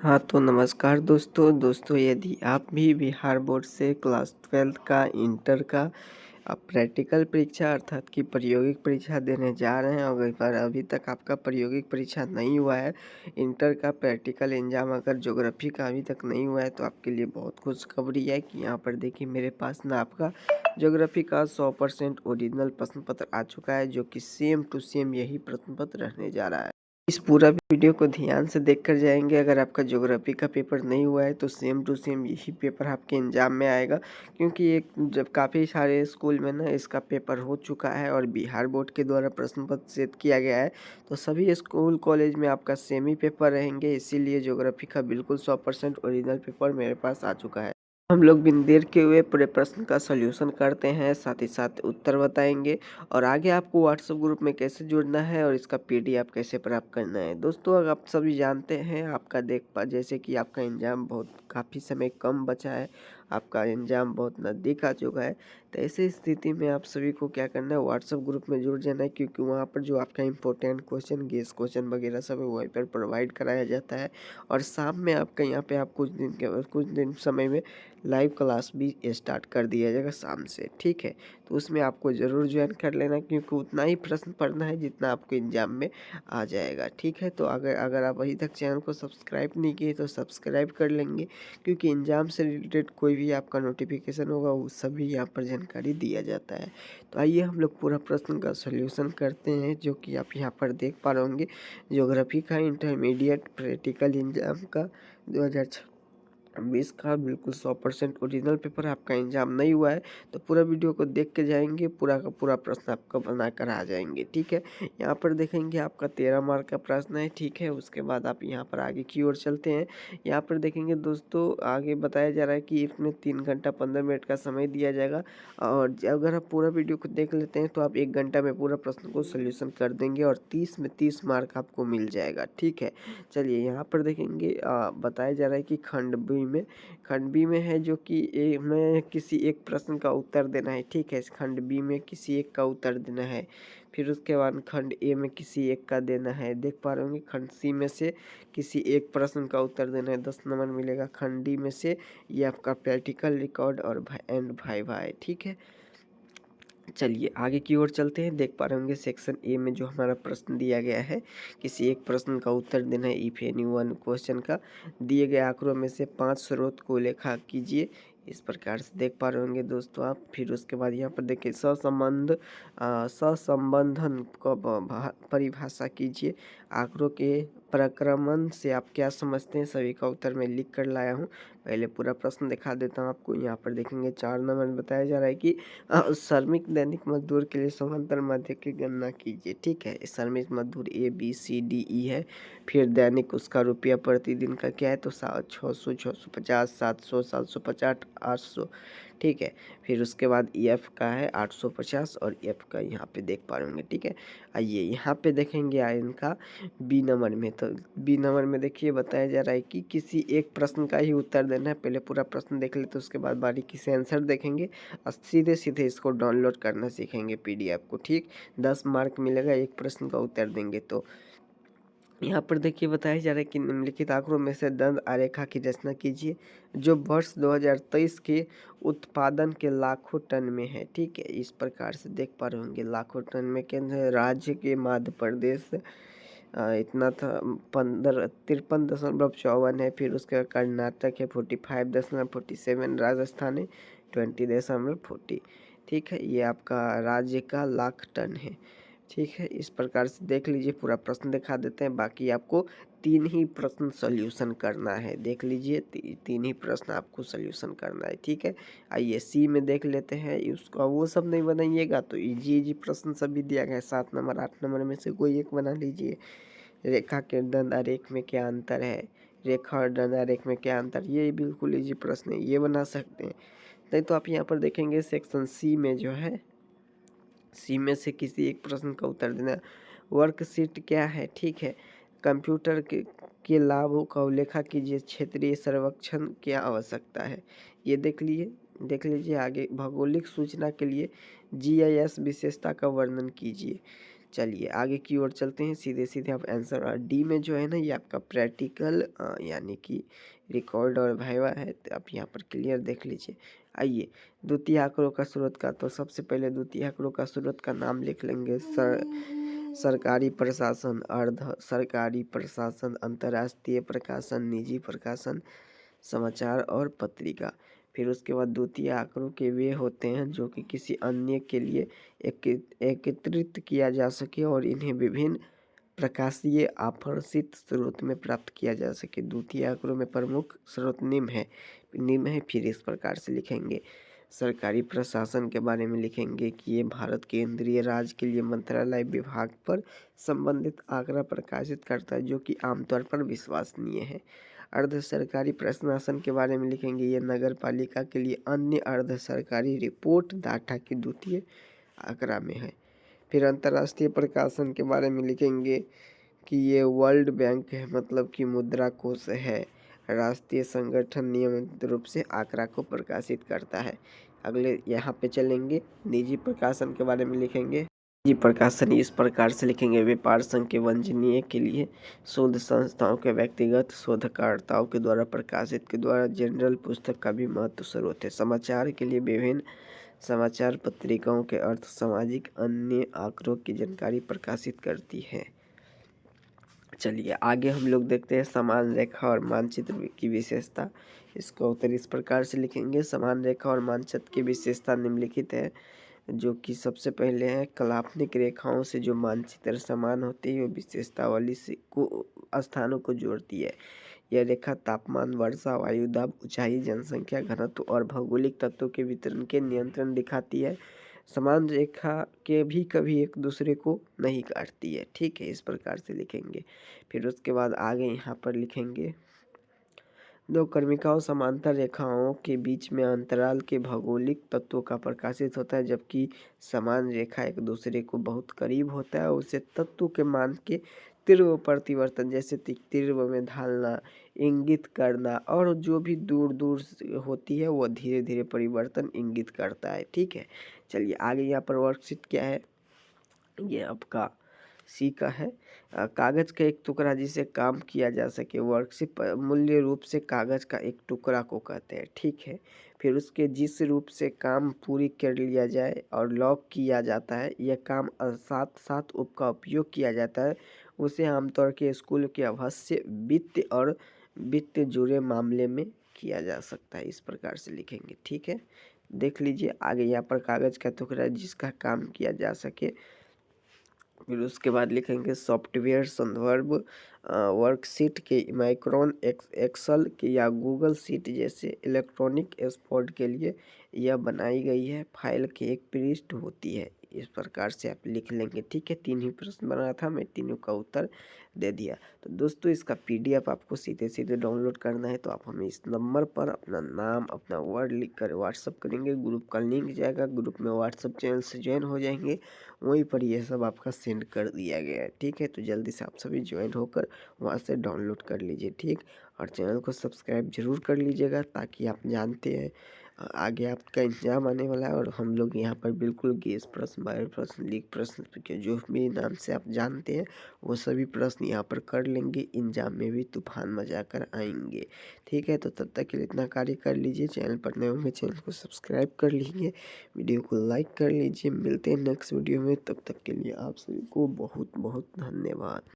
हाँ, तो नमस्कार दोस्तों यदि आप भी बिहार बोर्ड से क्लास 12th का, इंटर का प्रैक्टिकल परीक्षा अर्थात कि प्रायोगिक परीक्षा देने जा रहे हैं और अगर अभी तक आपका प्रायोगिक परीक्षा नहीं हुआ है, इंटर का प्रैक्टिकल एग्जाम अगर ज्योग्राफी का अभी तक नहीं हुआ है तो आपके लिए बहुत खुशखबरी है कि यहाँ पर देखिए मेरे पास ना आपका ज्योग्राफी का 100% ओरिजिनल प्रश्न पत्र आ चुका है, जो कि सेम टू सेम यही प्रश्न पत्र रहने जा रहा है। इस पूरा वीडियो को ध्यान से देखकर जाएंगे। अगर आपका ज्योग्राफी का पेपर नहीं हुआ है तो सेम टू सेम यही पेपर आपके एग्जाम में आएगा, क्योंकि एक जब काफ़ी सारे स्कूल में ना इसका पेपर हो चुका है और बिहार बोर्ड के द्वारा प्रश्न पत्र सेट किया गया है, तो सभी स्कूल कॉलेज में आपका सेम ही पेपर रहेंगे। इसीलिए ज्योग्राफी का बिल्कुल 100% ओरिजिनल पेपर मेरे पास आ चुका है। हम लोग बिन देर के हुए पूरे प्रश्न का सॉल्यूशन करते हैं, साथ ही साथ उत्तर बताएंगे और आगे आपको व्हाट्सएप ग्रुप में कैसे जुड़ना है और इसका पीडीएफ कैसे प्राप्त करना है। दोस्तों, अगर आप सभी जानते हैं आपका जैसे कि आपका एग्ज़ाम बहुत काफ़ी समय कम बचा है, आपका एग्ज़ाम बहुत नज़दीक आ चुका है, तो ऐसी स्थिति में आप सभी को क्या करना है, व्हाट्सएप ग्रुप में जुड़ जाना है, क्योंकि वहाँ पर जो आपका इंपॉर्टेंट क्वेश्चन, गेस क्वेश्चन वगैरह सब है वहीं पर प्रोवाइड कराया जाता है। और शाम में आपका यहाँ पे आप कुछ दिन समय में लाइव क्लास भी स्टार्ट कर दिया जाएगा शाम से, ठीक है। तो उसमें आपको ज़रूर ज्वाइन कर लेना, क्योंकि उतना ही प्रश्न पढ़ना है जितना आपको एग्जाम में आ जाएगा, ठीक है। तो अगर अगर आप अभी तक चैनल को सब्सक्राइब नहीं किए तो सब्सक्राइब कर लेंगे, क्योंकि एग्जाम से रिलेटेड कोई भी आपका नोटिफिकेशन होगा वो सभी यहाँ पर जानकारी दिया जाता है। तो आइए हम लोग पूरा प्रश्न का सोल्यूशन करते हैं, जो कि आप यहाँ पर देख पा रहे होंगे। ज्योग्राफी का इंटरमीडिएट प्रैक्टिकल एग्जाम का 2020 का बिल्कुल 100% ओरिजिनल पेपर आपका एग्जाम नहीं हुआ है, तो पूरा वीडियो को देख के जाएंगे, पूरा का पूरा प्रश्न आपका बना कर आ जाएंगे, ठीक है। यहाँ पर देखेंगे आपका 13 मार्क का प्रश्न है, ठीक है। उसके बाद आप यहाँ पर आगे की ओर चलते हैं। यहाँ पर देखेंगे दोस्तों, आगे बताया जा रहा है कि इसमें 3 घंटा 15 मिनट का समय दिया जाएगा, और अगर आप पूरा वीडियो को देख लेते हैं तो आप 1 घंटा में पूरा प्रश्न को सोल्यूशन कर देंगे और 30 में 30 मार्क आपको मिल जाएगा, ठीक है। चलिए यहाँ पर देखेंगे, बताया जा रहा है कि खंड बी में है, जो कि ए में किसी एक प्रश्न का उत्तर देना है, ठीक है। खंड बी में किसी एक का उत्तर देना है। फिर उसके बाद खंड ए में किसी एक का देना है, देख पा रहे होंगे। खंड सी में से किसी एक प्रश्न का उत्तर देना है, 10 नंबर मिलेगा। खंड डी में से ये आपका प्रैक्टिकल रिकॉर्ड और एंड वाइवा है, ठीक है। चलिए आगे की ओर चलते हैं। देख पा रहे होंगे सेक्शन ए में जो हमारा प्रश्न दिया गया है, किसी एक प्रश्न का उत्तर देना है। इफ एनी वन क्वेश्चन का दिए गए आंकड़ों में से 5 स्रोत को लेखा कीजिए, इस प्रकार से देख पा रहे होंगे दोस्तों आप। फिर उसके बाद यहाँ पर देखिए सहसंबंधन को परिभाषा कीजिए। आंकड़ों के प्रक्रमण से आप क्या समझते हैं, सभी का उत्तर मैं लिख कर लाया हूँ। पहले पूरा प्रश्न दिखा देता हूँ आपको। यहाँ पर देखेंगे 4 नंबर में बताया जा रहा है कि श्रमिक दैनिक मजदूर के लिए समांतर माध्य की गणना कीजिए, ठीक है। श्रमिक मजदूर ABCDE है। फिर दैनिक उसका रुपया प्रतिदिन का क्या है, तो 600, 650, 700, 750, 800, ठीक है। फिर उसके बाद EF का है 850 और F का यहाँ पे देख पा रहे होंगे, ठीक है। आइए यहाँ पे देखेंगे आयन का बी नंबर में। तो बी नंबर में देखिए बताया जा रहा है कि किसी एक प्रश्न का ही उत्तर देना है। पहले पूरा प्रश्न देख लेते, उसके बाद बारीकी से आंसर देखेंगे और सीधे सीधे इसको डाउनलोड करना सीखेंगे PDF को, ठीक। 10 मार्क मिलेगा एक प्रश्न का उत्तर देंगे तो। यहाँ पर देखिए बताया जा रहा है कि निम्नलिखित आंकड़ों में से दंड आरेखा की रचना कीजिए, जो वर्ष 2023 के उत्पादन के लाखों टन में है, ठीक है। इस प्रकार से देख पा रहे होंगे लाखों टन में केंद्र राज्य के मध्य प्रदेश इतना था 53.54 है। फिर उसके बाद कर्नाटक है 45.47, राजस्थान है 20.40, ठीक है। ये आपका राज्य का लाख टन है, ठीक है। इस प्रकार से देख लीजिए, पूरा प्रश्न दिखा देते हैं। बाकी आपको 3 ही प्रश्न सॉल्यूशन करना है, देख लीजिए 3 ही प्रश्न आपको सॉल्यूशन करना है, ठीक है। आइए सी में देख लेते हैं। उसका वो सब नहीं बनाइएगा तो इजी इजी प्रश्न सभी दिया गया है। 7 नंबर 8 नंबर में से कोई एक बना लीजिए। रेखा के दंड आरेख में क्या अंतर है, रेखा और दंड आरेख में क्या अंतर, ये बिल्कुल इजी प्रश्न है, ये बना सकते हैं। नहीं तो आप यहाँ पर देखेंगे सेक्शन सी में जो है, सी में से किसी एक प्रश्न का उत्तर देना। वर्कशीट क्या है, ठीक है। कंप्यूटर के लाभों का उल्लेख कीजिए। क्षेत्रीय सर्वेक्षण की आवश्यकता है, ये देख लीजिए आगे। भौगोलिक सूचना के लिए GIS विशेषता का वर्णन कीजिए। चलिए आगे की ओर चलते हैं, सीधे सीधे आप आंसर। और डी में जो है ना ये आपका प्रैक्टिकल यानी कि रिकॉर्ड और वाइवा है, तो आप यहाँ पर क्लियर देख लीजिए। आइए द्वितीय आंकड़ों का स्रोत का, तो सबसे पहले द्वितीय आंकड़ों का स्रोत का नाम लिख लेंगे। सरकारी प्रशासन, अर्ध सरकारी प्रशासन, अंतर्राष्ट्रीय प्रकाशन, निजी प्रकाशन, समाचार और पत्रिका। फिर उसके बाद द्वितीय आंकड़ों के वे होते हैं जो कि किसी अन्य के लिए एकत्रित किया जा सके और इन्हें विभिन्न प्रकाशीय आकर्षित स्रोत में प्राप्त किया जा सके। द्वितीय आंकड़ों में प्रमुख स्रोत निम्न है, फिर इस प्रकार से लिखेंगे। सरकारी प्रशासन के बारे में लिखेंगे कि ये भारत केंद्रीय राज के लिए मंत्रालय विभाग पर संबंधित आंकड़ा प्रकाशित करता है जो कि आमतौर पर विश्वसनीय है। अर्ध सरकारी प्रशासन के बारे में लिखेंगे, ये नगर पालिका के लिए अन्य अर्ध सरकारी रिपोर्ट डाटा की द्वितीय आंकड़ा में है। फिर अंतर्राष्ट्रीय प्रकाशन के बारे में लिखेंगे कि ये वर्ल्ड बैंक है, मतलब कि मुद्रा कोष है। राष्ट्रीय संगठन नियमित रूप से आंकड़ा को प्रकाशित करता है। अगले यहाँ पे चलेंगे, निजी प्रकाशन के बारे में लिखेंगे। निजी प्रकाशन इस प्रकार से लिखेंगे, व्यापार संघ के वाणिज्य के लिए शोध संस्थाओं के व्यक्तिगत शोधकर्ताओं के द्वारा प्रकाशित के द्वारा जनरल पुस्तक का भी महत्व स्रोत है। समाचार के लिए विभिन्न समाचार पत्रिकाओं के अर्थ सामाजिक अन्य आंकड़ों की जानकारी प्रकाशित करती है। चलिए आगे हम लोग देखते हैं समान रेखा और मानचित्र की विशेषता। इसको उत्तर इस प्रकार से लिखेंगे, समान रेखा और मानचित्र की विशेषता निम्नलिखित है, जो कि सबसे पहले है काल्पनिक रेखाओं से जो मानचित्र समान होती है वो विशेषता वाली स्थानों को जोड़ती है। यह रेखा तापमान, वर्षा, वायु दाब, ऊंचाई, जनसंख्या घनत्व और भौगोलिक तत्वों के वितरण के नियंत्रण दिखाती है। समान रेखा के भी कभी एक दूसरे को नहीं काटती है, ठीक है, इस प्रकार से लिखेंगे। फिर उसके बाद आगे यहाँ पर लिखेंगे, दो क्रमिकाओं समांतर रेखाओं के बीच में अंतराल के भौगोलिक तत्वों का प्रकाशित होता है, जबकि समान रेखा एक दूसरे को बहुत करीब होता है। उसे तत्व के मान के तीव्र परिवर्तन, जैसे तीव्र में ढालना, इंगित करना, और जो भी दूर दूर होती है वो धीरे धीरे परिवर्तन इंगित करता है, ठीक है। चलिए आगे यहाँ पर वर्कशीट क्या है, ये आपका सी का है। कागज का एक टुकड़ा जिसे काम किया जा सके, वर्कशीट मूल्य रूप से कागज का एक टुकड़ा को कहते हैं, ठीक है। फिर उसके जिस रूप से काम पूरी कर लिया जाए और लॉक किया जाता है, यह काम साथ साथ का उपयोग किया जाता है, उसे आमतौर के स्कूल के अवश्य वित्त जुड़े मामले में किया जा सकता है। इस प्रकार से लिखेंगे, ठीक है। देख लीजिए आगे यहाँ पर कागज का टुकड़ा जिसका काम किया जा सके। फिर उसके बाद लिखेंगे सॉफ्टवेयर संदर्भ वर्कशीट के माइक्रोन एक्सेल के या गूगल शीट जैसे इलेक्ट्रॉनिक एक्सपोर्ट के लिए यह बनाई गई है। फाइल की एक पृष्ठ होती है, इस प्रकार से आप लिख लेंगे, ठीक है। 3 ही प्रश्न बना था, मैं तीनों का उत्तर दे दिया। तो दोस्तों इसका पीडीएफ आपको सीधे सीधे डाउनलोड करना है तो आप हमें इस नंबर पर अपना नाम, अपना वर्ड लिख कर व्हाट्सअप करेंगे, ग्रुप का लिंक जाएगा, ग्रुप में व्हाट्सअप चैनल से ज्वाइन हो जाएंगे, वहीं पर ये सब आपका सेंड कर दिया गया है, ठीक है। तो जल्दी से आप सभी ज्वाइन होकर वहाँ से डाउनलोड कर लीजिए, ठीक। और चैनल को सब्सक्राइब जरूर कर लीजिएगा, ताकि आप जानते हैं आगे आपका एग्जाम आने वाला है और हम लोग यहाँ पर बिल्कुल गेस प्रश्न, बायो प्रश्न, लीक प्रश्न के जो भी नाम से आप जानते हैं वो सभी प्रश्न यहाँ पर कर लेंगे, एग्जाम में भी तूफान मचा कर आएंगे, ठीक है। तो तब तक के लिए इतना कार्य कर लीजिए, चैनल पर नए होंगे चैनल को सब्सक्राइब कर लीजिए, वीडियो को लाइक कर लीजिए। मिलते हैं नेक्स्ट वीडियो में, तब तक के लिए आप सभी को बहुत बहुत धन्यवाद।